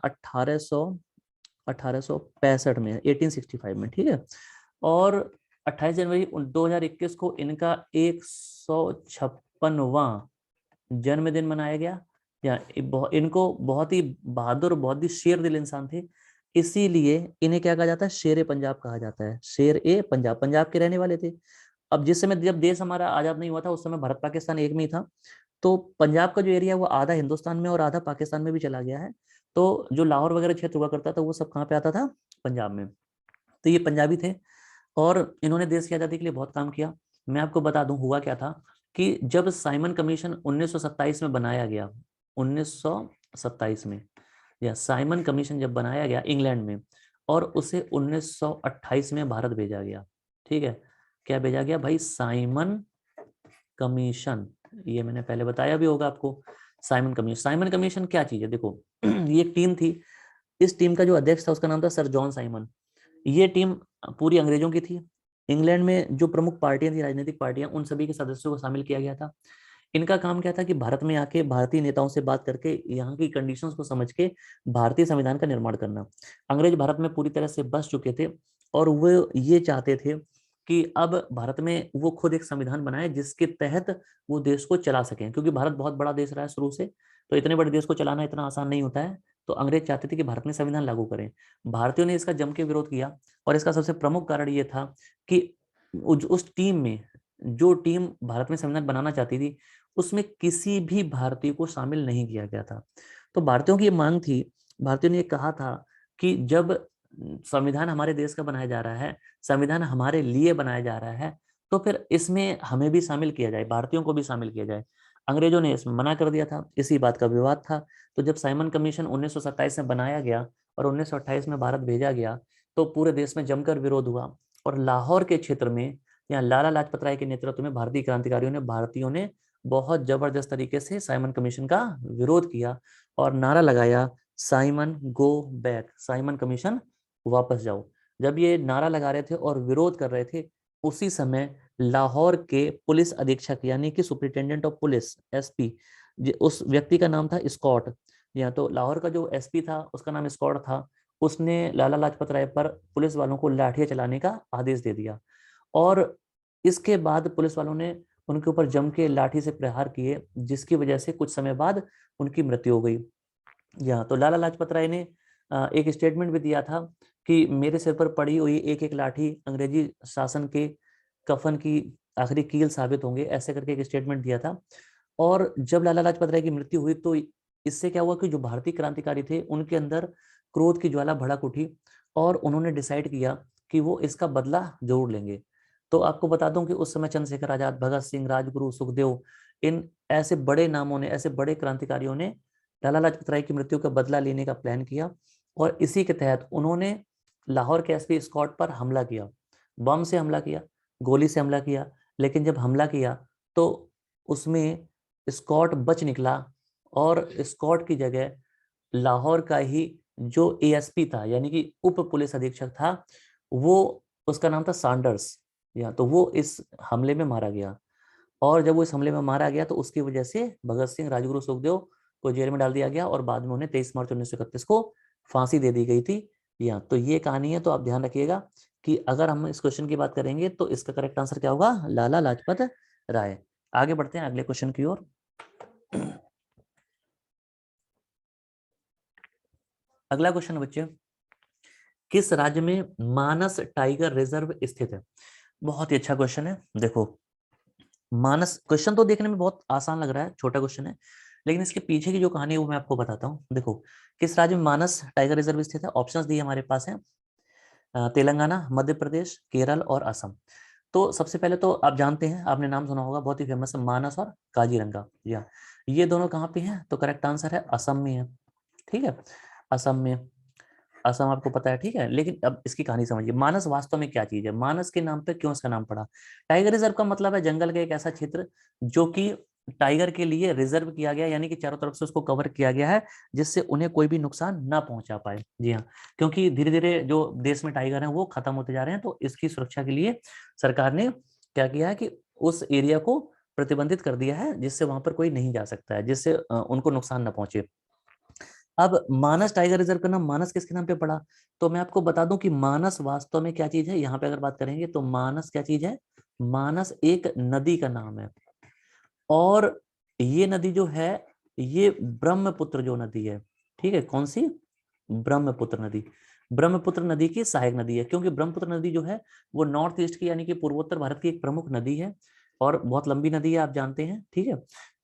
1865 में, 1865 में, ठीक है। और 28 जनवरी 2021 को इनका 156वां जन्मदिन मनाया गया। या इनको बहुत ही बहादुर, बहुत ही शेर दिल इंसान थे, इसीलिए इन्हें क्या कहा जाता है, शेर ए पंजाब कहा जाता है। शेर ए पंजाब, पंजाब के रहने वाले थे। अब जिस समय जब देश हमारा आजाद नहीं हुआ था, उस समय भारत पाकिस्तान एक में ही था। तो पंजाब का जो एरिया है वो आधा हिंदुस्तान में और आधा पाकिस्तान में भी चला गया है। तो जो लाहौर वगैरह क्षेत्र हुआ करता था वो सब कहाँ पे आता था, पंजाब में। तो ये पंजाबी थे, और इन्होंने देश की आज़ादी के लिए बहुत काम किया। मैं आपको बता दूं हुआ क्या था, कि जब साइमन कमीशन 1927 में बनाया गया, 1927 में, या साइमन कमीशन जब बनाया गया इंग्लैंड में, और उसे 1928 में भारत भेजा गया, ठीक है। क्या भेजा गया भाई, साइमन कमीशन। ये मैंने पहले बताया भी होगा आपको। साइमन कमीशन, साइमन कमीशन क्या चीज है, देखो ये एक टीम थी। इस टीम का जो अध्यक्ष था उसका नाम था सर जॉन साइमन। ये टीम पूरी अंग्रेजों की थी। इंग्लैंड में जो प्रमुख पार्टियां थी, राजनीतिक पार्टियां, उन सभी के सदस्यों को शामिल किया गया था। इनका काम क्या था कि भारत में आके भारतीय नेताओं से बात करके यहाँ की कंडीशंस को समझ के भारतीय संविधान का निर्माण करना। अंग्रेज भारत में पूरी तरह से बस चुके थे, और वो ये चाहते थे कि अब भारत में वो खुद एक संविधान बनाए जिसके तहत वो देश को चला सकें, क्योंकि भारत बहुत बड़ा देश रहा है शुरू से। तो इतने बड़े देश को चलाना इतना आसान नहीं होता है। तो अंग्रेज चाहते थे कि भारत में संविधान लागू करें। भारतीयों ने इसका जम के विरोध किया, और इसका सबसे प्रमुख कारण ये था कि उस टीम में, जो टीम भारत में संविधान बनाना चाहती थी, उसमें किसी भी भारतीय को शामिल नहीं किया गया था। तो भारतीयों की ये मांग थी, भारतीयों ने ये कहा था कि जब संविधान हमारे देश का बनाया जा रहा है, संविधान हमारे लिए बनाया जा रहा है, तो फिर इसमें हमें भी शामिल किया जाए, भारतीयों को भी शामिल किया जाए। अंग्रेजों ने इसमें मना कर दिया था, इसी बात का विवाद था। तो जब साइमन कमीशन 1927 में बनाया गया और 1928 में भारत भेजा गया, तो पूरे देश में जमकर विरोध हुआ। और लाहौर के क्षेत्र में, यहाँ लाला लाजपत राय के नेतृत्व में भारतीय क्रांतिकारियों ने, भारतीयों ने बहुत जबरदस्त तरीके से साइमन कमीशन का विरोध किया, और नारा लगाया, Simon go back, Simon commission वापस जाओ। जब ये नारा लगा रहे थे और विरोध कर रहे थे, उसी समय लाहौर के पुलिस अधीक्षक यानी कि सुप्रिंटेंडेंट ऑफ पुलिस, एसपी, उस व्यक्ति का नाम था स्कॉट। या तो लाहौर का जो एसपी था उसका नाम स्कॉट था। उसने लाला लाजपत राय पर पुलिस वालों को लाठियां चलाने का आदेश दे दिया, और इसके बाद पुलिस वालों ने उनके ऊपर जम के लाठी से प्रहार किए, जिसकी वजह से कुछ समय बाद उनकी मृत्यु हो गई। यहाँ तो लाला लाजपत राय ने एक स्टेटमेंट भी दिया था कि मेरे सिर पर पड़ी हुई एक एक लाठी अंग्रेजी शासन के कफन की आखिरी कील साबित होंगे, ऐसे करके एक स्टेटमेंट दिया था। और जब लाला लाजपत राय की मृत्यु हुई, तो इससे क्या हुआ कि जो भारतीय क्रांतिकारी थे उनके अंदर क्रोध की ज्वाला भड़क उठी, और उन्होंने डिसाइड किया कि वो इसका बदला जरूर लेंगे। तो आपको बता दूं कि उस समय चंद्रशेखर आजाद, भगत सिंह, राजगुरु, सुखदेव, इन ऐसे बड़े नामों ने, ऐसे बड़े क्रांतिकारियों ने लाला लाजपत राय की मृत्यु का बदला लेने का प्लान किया। और इसी के तहत उन्होंने लाहौर के एसपी स्कॉट पर हमला किया, बम से हमला किया, गोली से हमला किया। लेकिन जब हमला किया तो उसमें स्कॉट बच निकला, और स्कॉट की जगह लाहौर का ही जो एएसपी था, यानी कि उप पुलिस अधीक्षक था, वो, उसका नाम था सैंडर्स, या तो वो इस हमले में मारा गया। और जब वो इस हमले में मारा गया तो उसकी वजह से भगत सिंह, राजगुरु, सुखदेव को जेल में डाल दिया गया, और बाद में उन्हें 23 मार्च 1931 को फांसी दे दी गई थी। या तो ये कहानी है। तो आप ध्यान रखिएगा कि अगर हम इस क्वेश्चन की बात करेंगे तो इसका करेक्ट आंसर क्या होगा, लाला लाजपत राय। आगे बढ़ते हैं अगले क्वेश्चन की ओर। अगला क्वेश्चन बच्चे, किस राज्य में मानस टाइगर रिजर्व स्थित है? बहुत ही अच्छा क्वेश्चन है। देखो, मानस, क्वेश्चन तो देखने में बहुत आसान लग रहा है, छोटा क्वेश्चन है, लेकिन इसके पीछे की जो कहानी है वो मैं आपको बताता हूँ। देखो, किस राज्य में मानस टाइगर रिजर्व स्थित है, ऑप्शंस दिए हमारे पास हैं। तेलंगाना, मध्य प्रदेश, केरल और असम। तो सबसे पहले तो आप जानते हैं, आपने नाम सुना होगा, बहुत ही फेमस है, मानस और काजीरंगा। या ये दोनों कहाँ पे हैं? तो करेक्ट आंसर है असम में है। ठीक है, असम में, असम आपको पता है। ठीक है, लेकिन अब इसकी कहानी समझिए, मानस वास्तव में क्या चीज है, मानस के नाम पे क्यों इसका नाम पड़ा। टाइगर रिजर्व का मतलब है जंगल का एक ऐसा क्षेत्र जो कि टाइगर के लिए रिजर्व किया गया, यानी कि चारों तरफ से उसको कवर किया गया है, जिससे उन्हें कोई भी नुकसान ना पहुंचा पाए। जी हाँ, क्योंकि धीरे धीरे जो देश में टाइगर हैं वो खत्म होते जा रहे हैं, तो इसकी सुरक्षा के लिए सरकार ने क्या किया है कि उस एरिया को प्रतिबंधित कर दिया है, जिससे वहां पर कोई नहीं जा सकता है, जिससे उनको नुकसान ना पहुंचे। अब मानस टाइगर रिजर्व का नाम मानस किसके नाम पे पड़ा? तो मैं आपको बता दूं कि मानस वास्तव में क्या चीज है। यहाँ पे अगर बात करेंगे तो मानस क्या चीज है? मानस एक नदी का नाम है, और ये नदी जो है, ये ब्रह्मपुत्र जो नदी है, ठीक है, कौन सी? ब्रह्मपुत्र नदी। ब्रह्मपुत्र नदी की सहायक नदी है, क्योंकि ब्रह्मपुत्र नदी जो है वो नॉर्थ ईस्ट की, यानी कि पूर्वोत्तर भारत की एक प्रमुख नदी है, और बहुत लंबी नदी है, आप जानते हैं। ठीक है,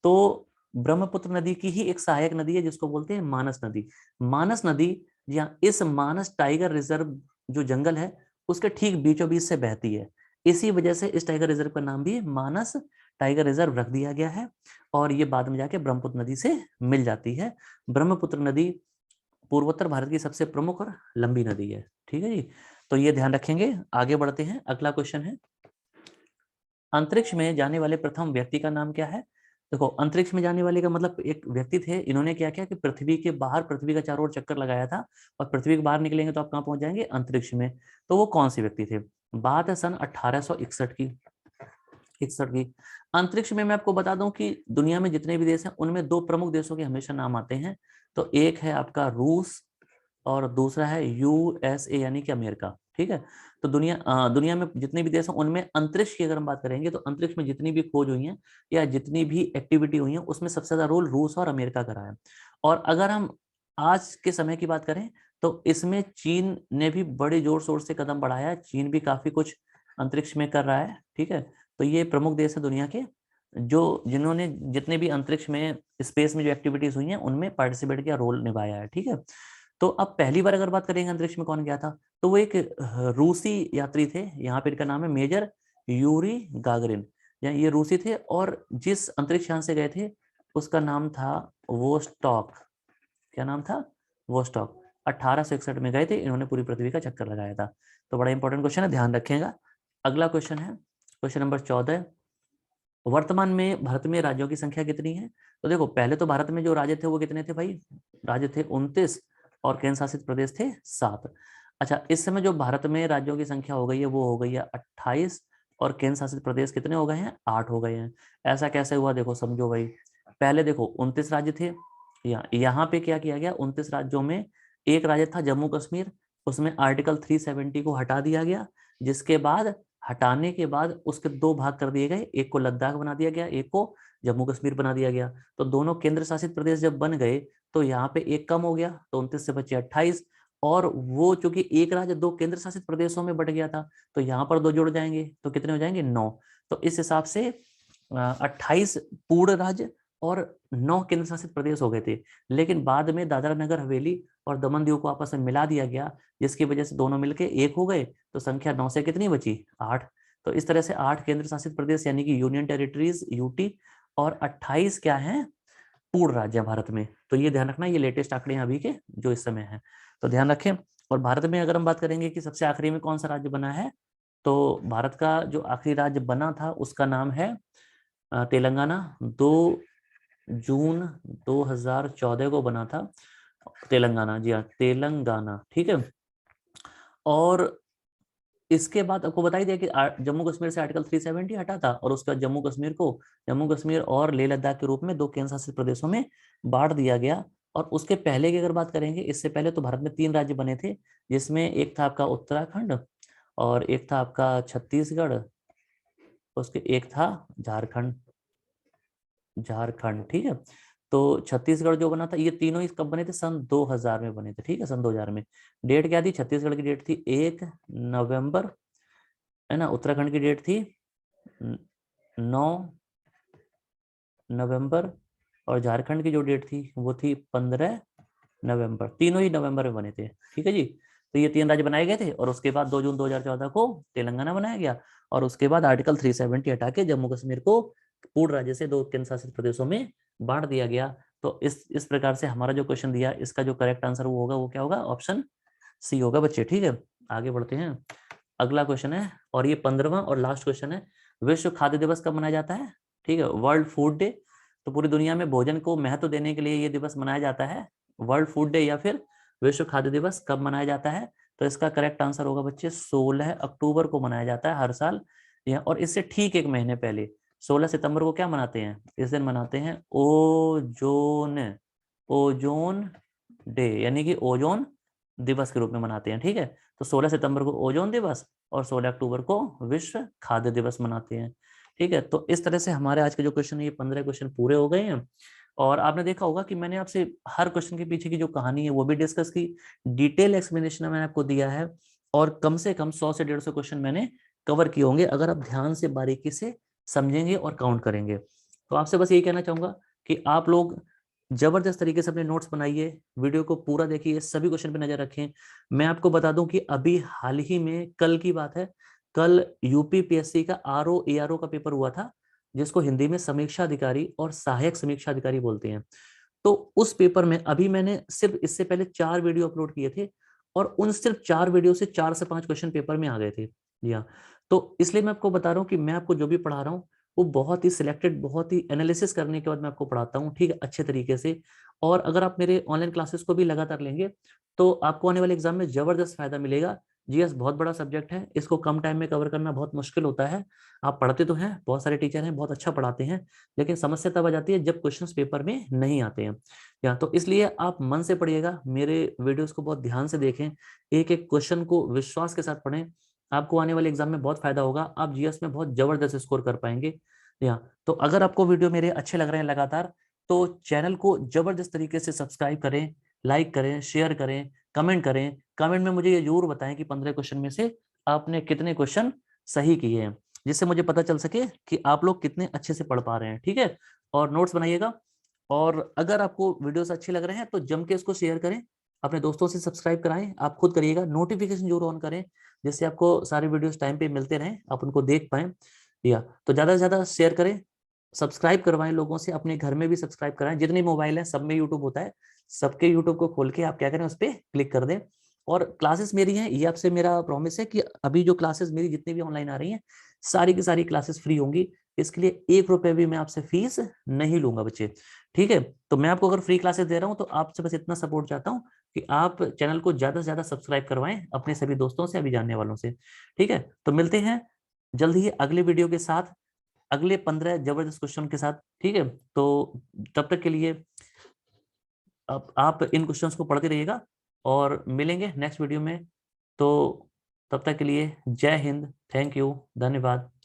तो ब्रह्मपुत्र नदी की ही एक सहायक नदी है जिसको बोलते हैं मानस नदी। मानस नदी, यहाँ इस मानस टाइगर रिजर्व जो जंगल है उसके ठीक बीचों बीच से बहती है। इसी वजह से इस टाइगर रिजर्व का नाम भी मानस टाइगर रिजर्व रख दिया गया है, और ये बाद में जाके ब्रह्मपुत्र नदी से मिल जाती है। ब्रह्मपुत्र नदी पूर्वोत्तर भारत की सबसे प्रमुख और लंबी नदी है। ठीक है जी, तो ये ध्यान रखेंगे। आगे बढ़ते हैं, अगला क्वेश्चन है, अंतरिक्ष में जाने वाले प्रथम व्यक्ति का नाम क्या है? देखो, अंतरिक्ष में जाने वाले का मतलब एक व्यक्ति थे, इन्होंने क्या किया कि पृथ्वी के बाहर, पृथ्वी का चारों ओर चक्कर लगाया था, और पृथ्वी के बाहर निकलेंगे तो आप कहाँ पहुंच जाएंगे? अंतरिक्ष में। तो वो कौन से व्यक्ति थे? बात है सन 1861 की, 61 की। अंतरिक्ष में मैं आपको बता दूं कि दुनिया में जितने भी देश हैं उनमें दो प्रमुख देशों के हमेशा नाम आते हैं। तो एक है आपका रूस, और दूसरा है यूएसए, यानी कि अमेरिका। ठीक है, तो दुनिया में जितने भी देश हैं उनमें अंतरिक्ष की अगर हम बात करेंगे तो अंतरिक्ष में जितनी भी खोज हुई है या जितनी भी एक्टिविटी हुई है उसमें सबसे ज्यादा रोल रूस और अमेरिका का रहा है। और अगर हम आज के समय की बात करें तो इसमें चीन ने भी बड़े जोर शोर से कदम बढ़ाया है, चीन भी काफी कुछ अंतरिक्ष में कर रहा है। ठीक है, तो ये प्रमुख देश है दुनिया के जो जिन्होंने जितने भी अंतरिक्ष में, स्पेस में जो एक्टिविटीज हुई हैं उनमें पार्टिसिपेट किया, रोल निभाया है। ठीक है, तो अब पहली बार अगर बात करेंगे अंतरिक्ष में कौन गया था, तो वो एक रूसी यात्री थे। यहाँ पे इनका नाम है मेजर यूरी गागरिन। ये रूसी थे, और जिस अंतरिक्ष यान से गए थे उसका नाम था वोस्टॉक। क्या नाम था? वोस्टॉक। 1861 में गए थे, इन्होंने पूरी पृथ्वी का चक्कर लगाया था। तो बड़ा इंपॉर्टेंट क्वेश्चन है, ध्यान रखिएगा। अगला क्वेश्चन है, क्वेश्चन नंबर 14। वर्तमान में भारत में राज्यों की संख्या कितनी है? तो देखो, पहले तो भारत में जो राज्य थे वो कितने थे भाई? राज्य थे 29, और केंद्र शासित प्रदेश थे 7। अच्छा, इस समय जो भारत में राज्यों की संख्या हो गई है वो हो गई है 28, और केंद्र शासित प्रदेश कितने हो गए हैं? 8 हो गए हैं। ऐसा कैसे हुआ? देखो समझो भाई, पहले देखो 29 राज्य थे, यहाँ पे क्या किया गया, 29 राज्यों में एक राज्य था जम्मू कश्मीर, उसमें आर्टिकल 370 को हटा दिया गया, जिसके बाद, हटाने के बाद उसके दो भाग कर दिए गए, एक को लद्दाख बना दिया गया, एक को जम्मू कश्मीर बना दिया गया। तो दोनों केंद्र शासित प्रदेश जब बन गए तो यहाँ पे एक कम हो गया, तो 29 से बचे 28, और वो चूंकि एक राज्य दो केंद्र शासित प्रदेशों में बट गया था, तो यहाँ पर दो जुड़ जाएंगे, तो कितने हो जाएंगे? 9। तो इस हिसाब से 28 पूर्ण राज्य और 9 केंद्र शासित प्रदेश हो गए थे। लेकिन बाद में दादरा नगर हवेली और दमन दीव को आपस में मिला दिया गया, जिसकी वजह से दोनों मिलके एक हो गए, तो संख्या 9 से कितनी बची? 8। तो इस तरह से 8 केंद्र शासित प्रदेश यानी कि यूनियन टेरिटरीज, यूटी, और 28 क्या है? पूर्ण राज्य भारत में। तो ये ध्यान रखना, ये लेटेस्ट आंकड़े हैं अभी के जो इस समय है, तो ध्यान रखें। और भारत में अगर हम बात करेंगे कि सबसे आखिरी में कौन सा राज्य बना है, तो भारत का जो आखिरी राज्य बना था उसका नाम है तेलंगाना। 2 जून 2014 को बना था तेलंगाना। जी हाँ, तेलंगाना। ठीक है, और इसके बाद आपको बताई दिया कि जम्मू कश्मीर से आर्टिकल 370 हटा था, और उसका जम्मू कश्मीर को, जम्मू कश्मीर और लेह लद्दाख के रूप में दो केंद्र शासित प्रदेशों में बांट दिया गया। और उसके पहले की अगर बात करेंगे, इससे पहले तो भारत में 3 राज्य बने थे, जिसमें एक था आपका उत्तराखंड, और एक था आपका छत्तीसगढ़, उसके एक था झारखंड। झारखंड, ठीक है। तो छत्तीसगढ़ जो बना था, ये तीनों ही कब बने थे? सन 2000 में बने थे। ठीक है, सन 2000 में। डेट क्या थी? छत्तीसगढ़ की डेट थी 1 नवंबर, है ना। उत्तराखंड की डेट थी 9 नवंबर, और झारखंड की जो डेट थी वो थी 15 नवंबर। तीनों ही नवंबर में बने थे। ठीक है जी, तो ये 3 राज्य बनाए गए थे और उसके बाद 2 जून 2014 को तेलंगाना बनाया गया और उसके बाद आर्टिकल 370 हटा के जम्मू कश्मीर को पूर्ण राज्य से 2 केंद्र शासित प्रदेशों में बांट दिया गया। तो इस प्रकार से हमारा जो क्वेश्चन दिया इसका जो करेक्ट आंसर वो होगा, वो क्या होगा, ऑप्शन सी होगा बच्चे। ठीक है, आगे बढ़ते हैं। अगला क्वेश्चन है और ये 15वां और लास्ट क्वेश्चन है, विश्व खाद्य दिवस कब मनाया जाता है? ठीक है, वर्ल्ड फूड डे। तो पूरी दुनिया में भोजन को महत्व देने के लिए ये दिवस मनाया जाता है, वर्ल्ड फूड डे या फिर विश्व खाद्य दिवस कब मनाया जाता है? तो इसका करेक्ट आंसर होगा बच्चे 16 अक्टूबर को मनाया जाता है हर साल। और इससे ठीक एक महीने पहले 16 सितंबर को क्या मनाते हैं? इस दिन मनाते हैं ओजोन ओजोन डे, यानी कि ओजोन दिवस के रूप में मनाते हैं। ठीक है, तो 16 सितंबर को ओजोन दिवस और 16 अक्टूबर को विश्व खाद्य दिवस मनाते हैं। ठीक है, तो इस तरह से हमारे आज के जो क्वेश्चन है ये 15 क्वेश्चन पूरे हो गए हैं। और आपने देखा होगा कि मैंने आपसे हर क्वेश्चन के पीछे की जो कहानी है वो भी डिस्कस की, डिटेल एक्सप्लेनेशन मैंने आपको दिया है और कम से कम 100 से 150 क्वेश्चन मैंने कवर किए होंगे अगर आप ध्यान से बारीकी से समझेंगे और काउंट करेंगे। तो आपसे बस यही कहना चाहूंगा कि आप लोग जबरदस्त तरीके से अपने नोट्स बनाइए, वीडियो को पूरा देखिए, सभी क्वेश्चन पे नजर रखें। मैं आपको बता दूं कि अभी हाल ही में कल की बात है, कल यूपीपीएससी का आरओ एआरओ का पेपर हुआ था, जिसको हिंदी में समीक्षा अधिकारी और सहायक समीक्षा अधिकारी बोलते हैं। तो उस पेपर में अभी मैंने सिर्फ इससे पहले 4 वीडियो अपलोड किए थे और उन सिर्फ 4 वीडियो से 4 से 5 क्वेश्चन पेपर में आ गए थे। जी हाँ, तो इसलिए मैं आपको बता रहा हूँ कि मैं आपको जो भी पढ़ा रहा हूँ वो बहुत ही सिलेक्टेड, बहुत ही एनालिसिस करने के बाद मैं आपको पढ़ाता हूँ, ठीक है, अच्छे तरीके से। और अगर आप मेरे ऑनलाइन क्लासेस को भी लगातार लेंगे तो आपको आने वाले एग्जाम में जबरदस्त फायदा मिलेगा। जीएस बहुत बड़ा सब्जेक्ट है, इसको कम टाइम में कवर करना बहुत मुश्किल होता है। आप पढ़ते तो हैं, बहुत सारे टीचर हैं बहुत अच्छा पढ़ाते हैं, लेकिन समस्या तब आ जाती है जब क्वेश्चंस पेपर में नहीं आते हैं। या तो इसलिए आप मन से पढ़िएगा, मेरे वीडियोस को बहुत ध्यान से देखें, एक एक क्वेश्चन को विश्वास के साथ पढ़ें, आपको आने वाले एग्जाम में बहुत फायदा होगा, आप जीएस में बहुत जबरदस्त स्कोर कर पाएंगे। या तो अगर आपको वीडियो मेरे अच्छे लग रहे हैं लगातार, तो चैनल को जबरदस्त तरीके से सब्सक्राइब करें, लाइक करें, शेयर करें, कमेंट करें। कमेंट में मुझे ये जरूर बताएं कि 15 क्वेश्चन में से आपने कितने क्वेश्चन सही किए हैं, जिससे मुझे पता चल सके कि आप लोग कितने अच्छे से पढ़ पा रहे हैं। ठीक है, और नोट्स बनाइएगा। और अगर आपको वीडियोस अच्छे लग रहे हैं तो जम के इसको शेयर करें, अपने दोस्तों से सब्सक्राइब कराएं, आप खुद करिएगा, नोटिफिकेशन जरूर ऑन करें, जिससे आपको सारे वीडियोस टाइम पे मिलते रहें, आप उनको देख पाएं। या तो ज्यादा से ज्यादा शेयर करें, सब्सक्राइब करवाएं लोगों से, अपने घर में भी सब्सक्राइब कराएं, जितने मोबाइल हैं सब में यूट्यूब होता है, सबके यूट्यूब को खोल के आप क्या करें, उस पर क्लिक कर दें। और क्लासेस मेरी हैं, ये आपसे मेरा प्रॉमिस है कि अभी जो क्लासेस मेरी जितनी भी ऑनलाइन आ रही हैं सारी की सारी क्लासेस फ्री होंगी, इसके लिए 1 रुपए भी मैं आपसे फीस नहीं लूंगा बच्चे। ठीक है, तो मैं आपको अगर फ्री क्लासेस दे रहा हूं तो आपसे बस इतना सपोर्ट चाहता हूं कि आप चैनल को ज्यादा से ज्यादा सब्सक्राइब करवाएं अपने सभी दोस्तों से, अभी जानने वालों से। ठीक है, तो मिलते हैं जल्द ही अगले वीडियो के साथ, अगले 15 जबरदस्त क्वेश्चन के साथ। ठीक है, तो तब तक के लिए आप इन क्वेश्चंस को पढ़ते रहिएगा और मिलेंगे नेक्स्ट वीडियो में। तो तब तक के लिए जय हिंद, थैंक यू, धन्यवाद।